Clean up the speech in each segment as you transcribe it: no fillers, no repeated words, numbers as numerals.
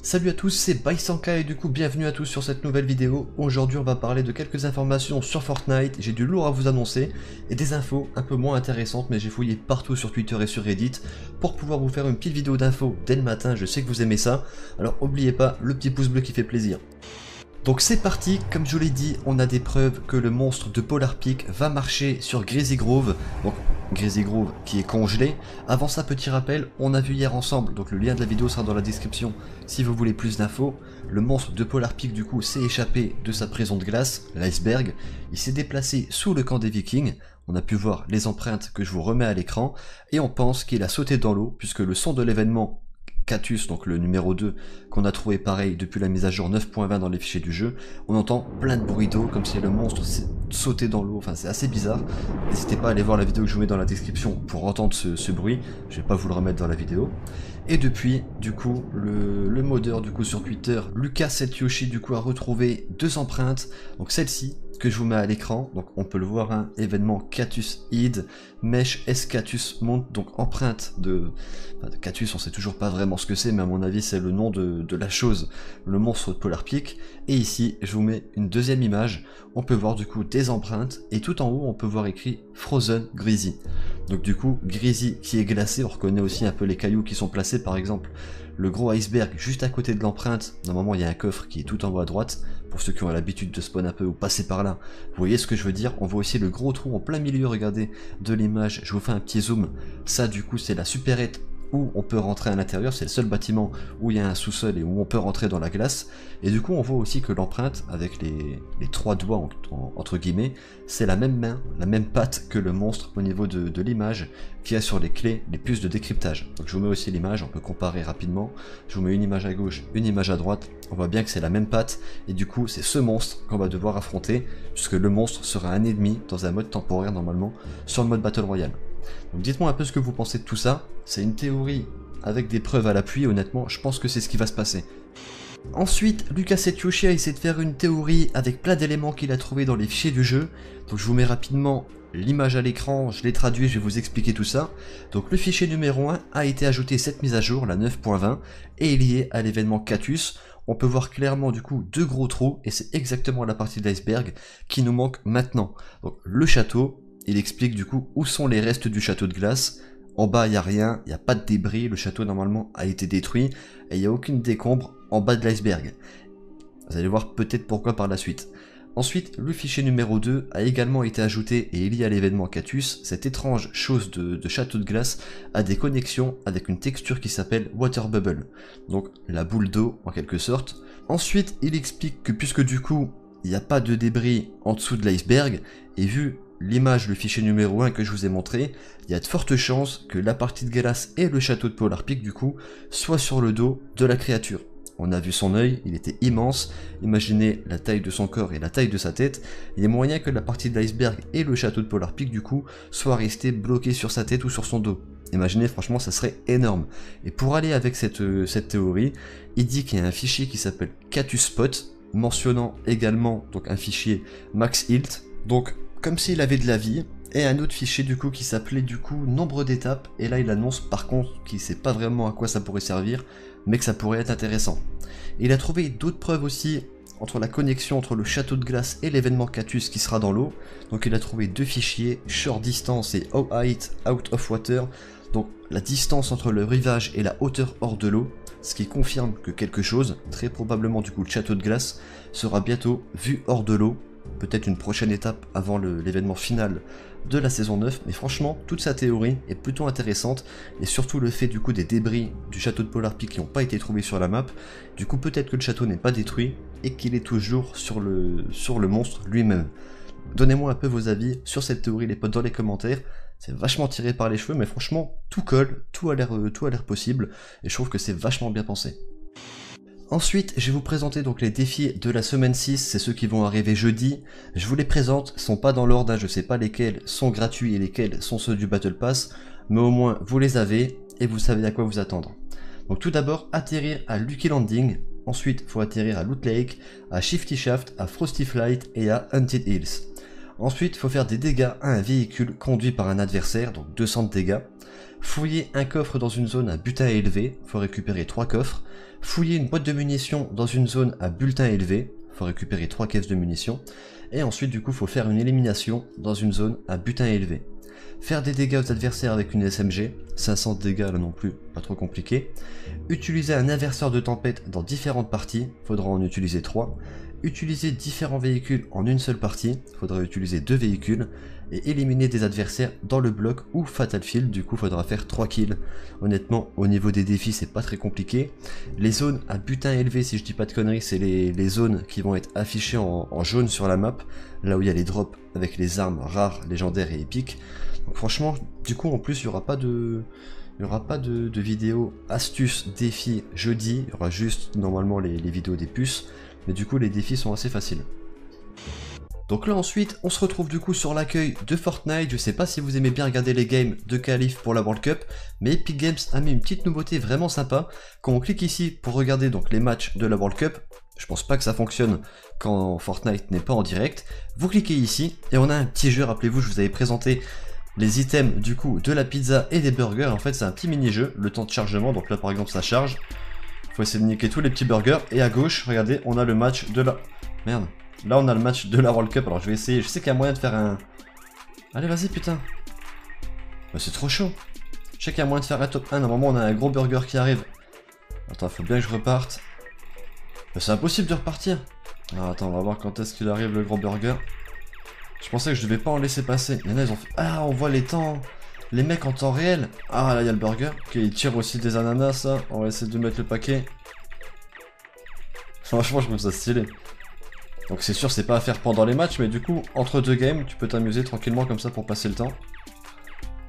Salut à tous, c'est Baisanka et du coup bienvenue à tous sur cette nouvelle vidéo. Aujourd'hui on va parler de quelques informations sur Fortnite, j'ai du lourd à vous annoncer et des infos un peu moins intéressantes, mais j'ai fouillé partout sur Twitter et sur Reddit pour pouvoir vous faire une petite vidéo d'infos dès le matin. Je sais que vous aimez ça, alors n'oubliez pas le petit pouce bleu qui fait plaisir. Donc c'est parti, comme je vous l'ai dit, on a des preuves que le monstre de Polar Peak va marcher sur Greasy Grove, donc Greasy Grove qui est congelé. Avant ça, petit rappel, on a vu hier ensemble, donc le lien de la vidéo sera dans la description si vous voulez plus d'infos. Le monstre de Polar Peak du coup s'est échappé de sa prison de glace, l'iceberg, il s'est déplacé sous le camp des Vikings, on a pu voir les empreintes que je vous remets à l'écran, et on pense qu'il a sauté dans l'eau, puisque le son de l'événement Catus, donc le numéro 2, qu'on a trouvé pareil depuis la mise à jour 9.20 dans les fichiers du jeu, on entend plein de bruits d'eau, comme si le monstre sautait dans l'eau, enfin c'est assez bizarre. N'hésitez pas à aller voir la vidéo que je vous mets dans la description pour entendre ce bruit, je vais pas vous le remettre dans la vidéo. Et depuis, du coup, le modeur du coup sur Twitter, Lucas7Yoshi du coup a retrouvé deux empreintes, donc celle-ci, que je vous mets à l'écran, donc on peut le voir, hein, événement Catus Id, Mesh S Catus monte, donc empreinte de Catus, on sait toujours pas vraiment ce que c'est, mais à mon avis c'est le nom de la chose, le monstre de Polar Peak. Et ici je vous mets une deuxième image, on peut voir du coup des empreintes, et tout en haut on peut voir écrit Frozen Greasy. Donc du coup Greasy qui est glacé, on reconnaît aussi un peu les cailloux qui sont placés, par exemple le gros iceberg juste à côté de l'empreinte, normalement il y a un coffre qui est tout en haut à droite, pour ceux qui ont l'habitude de spawn un peu ou passer par là, vous voyez ce que je veux dire. On voit aussi le gros trou en plein milieu, regardez, de l'image, je vous fais un petit zoom, ça du coup c'est la supérette où on peut rentrer à l'intérieur, c'est le seul bâtiment où il y a un sous-sol et où on peut rentrer dans la glace, et du coup on voit aussi que l'empreinte, avec les trois doigts entre guillemets, c'est la même main, la même patte que le monstre au niveau de l'image qu'il y a sur les clés, les puces de décryptage. Donc je vous mets aussi l'image, on peut comparer rapidement, je vous mets une image à gauche, une image à droite, on voit bien que c'est la même patte, et du coup c'est ce monstre qu'on va devoir affronter, puisque le monstre sera un ennemi dans un mode temporaire normalement, sur le mode Battle Royale. Donc dites-moi un peu ce que vous pensez de tout ça, c'est une théorie avec des preuves à l'appui, honnêtement je pense que c'est ce qui va se passer. Ensuite, Lucas7Yoshi a essayé de faire une théorie avec plein d'éléments qu'il a trouvé dans les fichiers du jeu, donc je vous mets rapidement l'image à l'écran, je l'ai traduit, je vais vous expliquer tout ça. Donc le fichier numéro 1 a été ajouté cette mise à jour, la 9.20, et est lié à l'événement Catus. On peut voir clairement du coup deux gros trous, et c'est exactement la partie de l'iceberg qui nous manque maintenant. Donc le château, il explique du coup où sont les restes du château de glace. En bas il n'y a rien, il n'y a pas de débris, le château normalement a été détruit, et il n'y a aucune décombre en bas de l'iceberg. Vous allez voir peut-être pourquoi par la suite. Ensuite, le fichier numéro 2 a également été ajouté et est lié à l'événement Catus. Cette étrange chose de château de glace a des connexions avec une texture qui s'appelle Water Bubble, donc la boule d'eau en quelque sorte. Ensuite, il explique que puisque du coup, il n'y a pas de débris en dessous de l'iceberg, et vu l'image, le fichier numéro 1 que je vous ai montré, il y a de fortes chances que la partie de glace et le château de Polar Peak du coup soient sur le dos de la créature. On a vu son œil, il était immense, imaginez la taille de son corps et la taille de sa tête, il y a moyen que la partie de l'iceberg et le château de Polar Peak du coup soient restés bloqués sur sa tête ou sur son dos. Imaginez, franchement ça serait énorme. Et pour aller avec cette théorie, il dit qu'il y a un fichier qui s'appelle Catus-Spot, mentionnant également donc un fichier Max Hilt, donc comme s'il avait de la vie, et un autre fichier du coup qui s'appelait du coup nombre d'étapes, et là il annonce par contre qu'il sait pas vraiment à quoi ça pourrait servir, mais que ça pourrait être intéressant. Il a trouvé d'autres preuves aussi entre la connexion entre le château de glace et l'événement Catus qui sera dans l'eau, donc il a trouvé deux fichiers, short distance et how height out of water, donc la distance entre le rivage et la hauteur hors de l'eau, ce qui confirme que quelque chose, très probablement du coup le château de glace, sera bientôt vu hors de l'eau, peut-être une prochaine étape avant l'événement final de la saison 9, mais franchement toute sa théorie est plutôt intéressante, et surtout le fait du coup des débris du château de Polar Peak qui n'ont pas été trouvés sur la map, du coup peut-être que le château n'est pas détruit et qu'il est toujours sur le monstre lui-même. Donnez-moi un peu vos avis sur cette théorie les potes dans les commentaires, c'est vachement tiré par les cheveux mais franchement tout colle, tout a l'air possible, et je trouve que c'est vachement bien pensé. Ensuite, je vais vous présenter donc les défis de la semaine 6, c'est ceux qui vont arriver jeudi. Je vous les présente, ils sont pas dans l'ordre, hein, je sais pas lesquels sont gratuits et lesquels sont ceux du Battle Pass, mais au moins vous les avez et vous savez à quoi vous attendre. Donc tout d'abord, atterrir à Lucky Landing, ensuite il faut atterrir à Loot Lake, à Shifty Shaft, à Frosty Flight et à Haunted Hills. Ensuite, il faut faire des dégâts à un véhicule conduit par un adversaire, donc 200 de dégâts. Fouiller un coffre dans une zone à butin élevé, il faut récupérer 3 coffres. Fouiller une boîte de munitions dans une zone à bulletin élevé, il faut récupérer 3 caisses de munitions. Et ensuite, du coup, il faut faire une élimination dans une zone à butin élevé. Faire des dégâts aux adversaires avec une SMG, 500 de dégâts là non plus, pas trop compliqué. Utiliser un inverseur de tempête dans différentes parties, faudra en utiliser 3. Utiliser différents véhicules en une seule partie, faudra utiliser 2 véhicules. Et éliminer des adversaires dans le bloc ou Fatal Field, du coup faudra faire 3 kills. Honnêtement, au niveau des défis, c'est pas très compliqué. Les zones à butin élevé, si je dis pas de conneries, c'est les zones qui vont être affichées en jaune sur la map, là où il y a les drops avec les armes rares, légendaires et épiques. Donc franchement, du coup en plus il n'y aura pas de vidéo astuces, défis jeudi, il y aura juste normalement les vidéos des puces, mais du coup les défis sont assez faciles. Donc là ensuite, on se retrouve du coup sur l'accueil de Fortnite. Je sais pas si vous aimez bien regarder les games de qualif pour la World Cup, mais Epic Games a mis une petite nouveauté vraiment sympa. Quand on clique ici pour regarder donc les matchs de la World Cup, je pense pas que ça fonctionne quand Fortnite n'est pas en direct, vous cliquez ici et on a un petit jeu. Rappelez-vous, je vous avais présenté les items du coup de la pizza et des burgers. En fait c'est un petit mini-jeu, le temps de chargement. Donc là par exemple ça charge, faut essayer de niquer tous les petits burgers. Et à gauche, regardez, on a le match de la... Merde. Là on a le match de la World Cup, alors je vais essayer, je sais qu'il y a moyen de faire un... Allez vas-y putain. Bah, c'est trop chaud. Je sais qu'il y a moyen de faire un top 1, normalement on a un gros burger qui arrive. Attends, faut bien que je reparte. Bah, c'est impossible de repartir. Alors, attends, on va voir quand est-ce qu'il arrive le gros burger. Je pensais que je devais pas en laisser passer. Il y en a, ils ont fait... Ah, on voit les temps... Les mecs en temps réel. Ah là il y a le burger. Ok, il tire aussi des ananas là. On va essayer de mettre le paquet. Franchement je trouve ça stylé. Donc c'est sûr c'est pas à faire pendant les matchs, mais du coup entre 2 games tu peux t'amuser tranquillement comme ça pour passer le temps.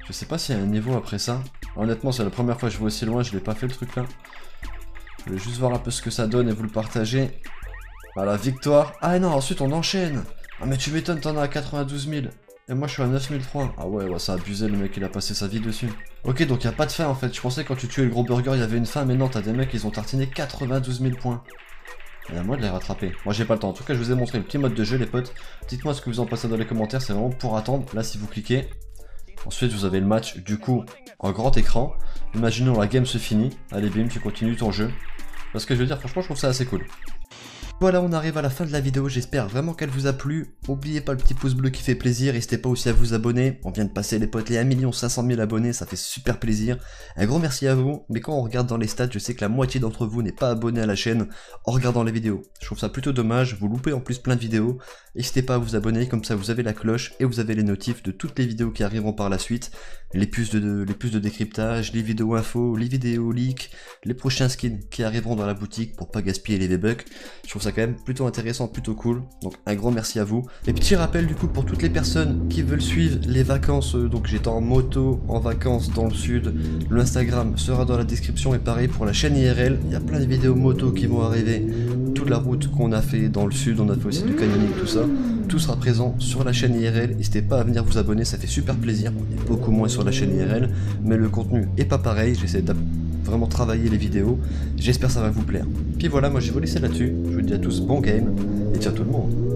Je sais pas s'il y a un niveau après ça. Honnêtement c'est la première fois que je vais aussi loin, je l'ai pas fait le truc là. Je vais juste voir un peu ce que ça donne et vous le partager. Voilà, victoire. Ah non, ensuite on enchaîne. Ah mais tu m'étonnes, t'en as à 92 000. Et moi je suis à 9003. Ah ouais, ça a abusé, le mec il a passé sa vie dessus. Ok, donc y a pas de fin en fait. Je pensais que quand tu tuais le gros burger il y avait une fin, mais non, t'as des mecs ils ont tartiné 92 000 points. Il y a moyen de les rattraper. Moi j'ai pas le temps. En tout cas je vous ai montré le petit mode de jeu les potes. Dites-moi ce que vous en pensez dans les commentaires, c'est vraiment pour attendre. Là si vous cliquez, ensuite vous avez le match du coup en grand écran. Imaginons la game se finit. Allez bim, tu continues ton jeu. Parce que je veux dire, franchement je trouve ça assez cool. Voilà, on arrive à la fin de la vidéo, j'espère vraiment qu'elle vous a plu. N'oubliez pas le petit pouce bleu qui fait plaisir, n'hésitez pas aussi à vous abonner. On vient de passer les potes les 1 500 000 abonnés, ça fait super plaisir. Un gros merci à vous, mais quand on regarde dans les stats, je sais que la moitié d'entre vous n'est pas abonné à la chaîne en regardant les vidéos. Je trouve ça plutôt dommage, vous loupez en plus plein de vidéos. N'hésitez pas à vous abonner, comme ça vous avez la cloche et vous avez les notifs de toutes les vidéos qui arriveront par la suite. Les puces de décryptage, les vidéos infos, les vidéos leaks, les prochains skins qui arriveront dans la boutique pour pas gaspiller les V-Bucks. Je trouve ça quand même plutôt intéressant, plutôt cool. Donc un grand merci à vous. Et petit rappel du coup pour toutes les personnes qui veulent suivre les vacances, donc j'étais en moto en vacances dans le sud. L'Instagram sera dans la description et pareil pour la chaîne IRL. Il y a plein de vidéos moto qui vont arriver. Toute la route qu'on a fait dans le sud, on a fait aussi du canyoning, tout ça. Tout sera présent sur la chaîne IRL. N'hésitez pas à venir vous abonner, ça fait super plaisir. On est beaucoup moins sur la chaîne IRL, mais le contenu est pas pareil. J'essaie de vraiment travailler les vidéos. J'espère que ça va vous plaire. Puis voilà, moi je vais vous laisser là-dessus. Je vous dis à tous bon game et ciao tout le monde.